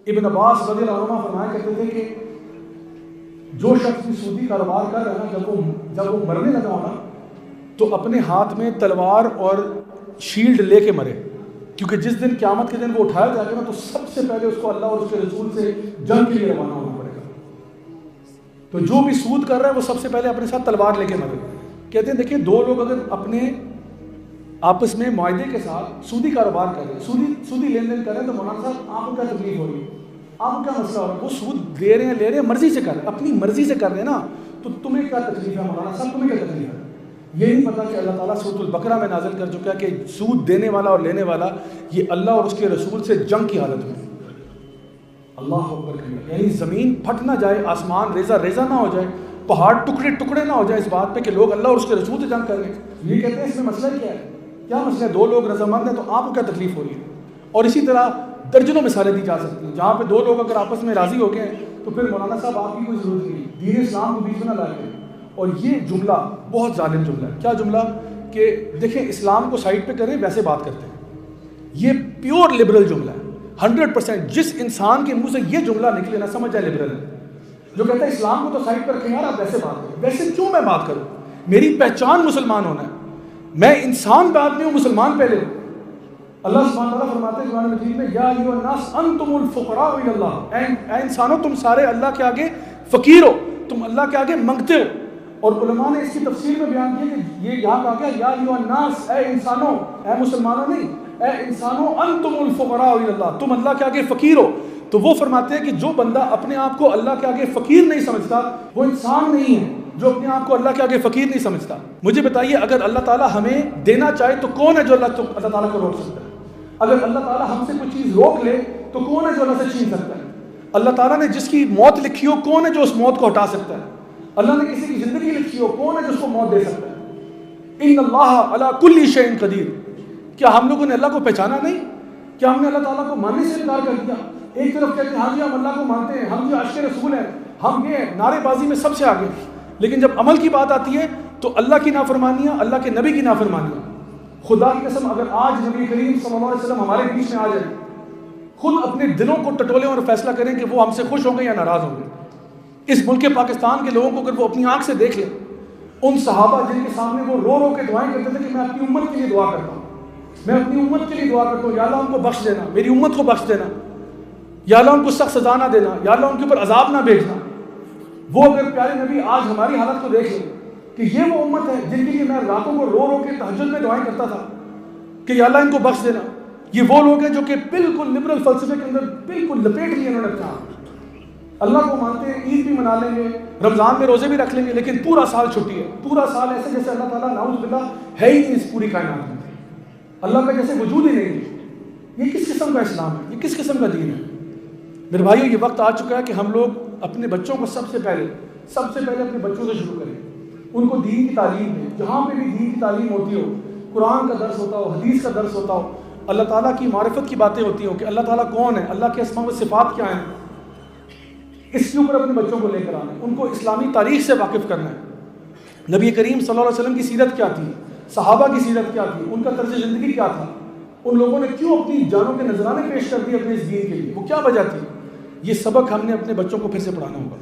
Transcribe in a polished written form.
ابن عباس رضی اللہ عنہ فرمایا کرتے تھے کہ جو شخص بھی سودی کاروبار کر رہا ہے جب وہ مرنے لگا ہونا تو اپنے ہاتھ میں تلوار اور شیلڈ لے کے مرے، کیونکہ جس دن قیامت کے دن وہ اٹھایا جائے گا نا تو سب سے پہلے اس کو اللہ اور اس کے رسول سے جنگ کے لیے روانہ ہونا پڑے گا۔ تو جو بھی سود کر رہا ہے وہ سب سے پہلے اپنے ساتھ تلوار لے کے مرے۔ کہتے ہیں دیکھیں دو لوگ اگر اپنے آپس میں معاہدے کے ساتھ سودی کاروبار کر رہے ہیں، سودی لین دین کر رہے ہیں، تو مولانا صاحب آپ کو کیا تکلیف ہو رہی ہے؟ آپ کو کیا مسئلہ ہو رہا ہے؟ وہ سود لے رہے ہیں مرضی سے کر رہے ہیں، اپنی مرضی سے کر رہے ہیں نا، تو تمہیں کیا تکلیف ہے مولانا صاحب؟ تمہیں کیا تکلیف ہے؟ یہ نہیں پتا کہ اللہ تعالیٰ سورۃ البقرہ میں نازل کر چکا ہے کہ سود دینے والا اور لینے والا یہ اللہ اور اس کے رسول سے جنگ کی حالت میں، اللہ اکبر کبیرہ، یعنی زمین پھٹ نہ جائے، آسمان ریزہ ریزہ نہ ہو جائے، پہاڑ ٹکڑے ٹکڑے نہ ہو جائے اس بات پہ کہ لوگ اللہ اور اس کے رسول سے جنگ کر رہے ہیں۔ یہ کہتے ہیں اس میں مسئلہ کیا ہے؟ کیا مسئلہ ہے؟ دو لوگ رضامند ہیں تو آپ کو کیا تکلیف ہو رہی ہے؟ اور اسی طرح درجنوں مثالیں دی جا سکتی ہیں جہاں پہ دو لوگ اگر آپس میں راضی ہو گئے ہیں تو پھر مولانا صاحب آپ کی کوئی ضرورت نہیں، دین اسلام کو بیچ میں نہ لائیں۔ اور یہ جملہ بہت ظالم جملہ ہے۔ کیا جملہ؟ کہ دیکھیں اسلام کو سائڈ پہ کریں ویسے بات کرتے ہیں، یہ پیور لبرل جملہ ہے 100%۔ جس انسان کے منہ سے یہ جملہ نکلے نہ سمجھ جائے لبرل ہے، جو کہتا ہے اسلام کو تو سائڈ پر رکھیں یار آپ ویسے بات کریں۔ ویسے کیوں میں بات کروں؟ میری پہچان مسلمان ہونا ہے، میں انسان بعد میں ہوں، مسلمان پہلے ہوں۔ اللہ سبحانہ وتعالیٰ فرماتے ہیں قرآن مجید میں یا ایھا الناس انتم الفقراء الی اللہ، اے انسانوں تم سارے اللہ کے آگے فقیر ہو، تم اللہ کے آگے منگتے ہو۔ اور علماء نے اس کی تفسیر میں بیان کیا کہ یہ یہاں کہا گیا یا ایھا الناس، اے انسانوں، اے مسلمانوں نہیں، اے انسانوں انتم الفقراء الی اللہ، تم اللہ کے آگے فقیر ہو۔ تو وہ فرماتے ہیں کہ جو بندہ اپنے آپ کو اللہ کے آگے فقیر نہیں سمجھتا وہ انسان نہیں ہے، جو اپنے آپ کو اللہ کے آگے فقیر نہیں سمجھتا۔ مجھے بتائیے اگر اللہ تعالیٰ ہمیں دینا چاہے تو کون ہے جو اللہ تعالیٰ کو روک سکتا ہے؟ اگر اللہ تعالیٰ ہم سے کوئی چیز روک لے تو کون ہے جو اللہ سے چھین سکتا ہے؟ اللہ تعالیٰ نے جس کی موت لکھی ہو کون ہے جو اس موت کو ہٹا سکتا ہے؟ اللہ نے کسی کی زندگی لکھی ہو کون ہے جو اس کو موت دے سکتا ہے؟ ان اللہ علی کل شیء قدیر۔ کیا ہم لوگوں نے اللہ کو پہچانا نہیں؟ کیا ہم نے اللہ تعالیٰ کو ماننے سے انکار کر دیا؟ ایک طرف کہتے ہیں ہاں جی ہم اللہ کو مانتے ہیں، ہم جو عاشق رسول ہیں، ہم یہ نعرے بازی میں سب سے آگے، لیکن جب عمل کی بات آتی ہے تو اللہ کی نافرمانیاں، اللہ کے نبی کی نافرمانیاں۔ خدا کی قسم اگر آج نبی کریم صلی اللہ علیہ وسلم ہمارے بیچ میں آ جائیں، خود اپنے دلوں کو ٹٹولیں اور فیصلہ کریں کہ وہ ہم سے خوش ہوں گے یا ناراض ہوں گے۔ اس ملک پاکستان کے لوگوں کو اگر وہ اپنی آنکھ سے دیکھ لیں، ان صحابہ جن کے سامنے وہ رو رو کے دعائیں کرتے تھے کہ میں اپنی امت کے لیے دعا کرتا ہوں، میں اپنی امت کے لیے دعا کرتا ہوں، یا اللہ ان کو بخش دینا، میری امت کو بخش دینا، یا اللہ ان کو سخت سزا نہ دینا، یا اللہ ان کے اوپر عذاب نہ بھیجنا۔ وہ اگر پیارے نبی آج ہماری حالت کو دیکھ لیں کہ یہ وہ امت ہے جن کے لیے میں راتوں کو رو رو کے تہجد میں دعائیں کرتا تھا کہ یا اللہ ان کو بخش دینا، یہ وہ لوگ ہیں جو کہ بالکل لبرل فلسفے کے اندر بالکل لپیٹ لیے انہوں نے اپنا۔ اللہ کو مانتے ہیں، عید بھی منا لیں گے، رمضان میں روزے بھی رکھ لیں گے، لیکن پورا سال چھٹی ہے، پورا سال ایسے جیسے اللہ تعالیٰ نعوذ باللہ ہے ہی نہیں اس پوری کائنات میں، اللہ کا جیسے وجود ہی نہیں ہے۔ یہ کس قسم کا اسلام ہے؟ یہ کس قسم کا دین ہے؟ میرے بھائیو یہ وقت آ چکا ہے کہ ہم لوگ اپنے بچوں کو سب سے پہلے اپنے بچوں سے شروع کریں، ان کو دین کی تعلیم دیں۔ جہاں پہ بھی دین کی تعلیم ہوتی ہو، قرآن کا درس ہوتا ہو، حدیث کا درس ہوتا ہو، اللہ تعالیٰ کی معرفت کی باتیں ہوتی ہوں کہ اللہ تعالیٰ کون ہے، اللہ کے اسماء و صفات کیا ہیں، اس کے اوپر اپنے بچوں کو لے کر آنا ہے، ان کو اسلامی تاریخ سے واقف کرنا ہے۔ نبی کریم صلی اللہ علیہ وسلم کی سیرت کیا تھی، صحابہ کی سیرت کیا تھی، ان کا طرز زندگی کیا تھا، ان لوگوں نے کیوں اپنی جانوں کے نذرانے پیش کر دیے اپنے اس دین کے لیے، وہ کیا وجہ تھی؟ یہ سبق ہم نے اپنے بچوں کو پھر سے پڑھانا ہوگا۔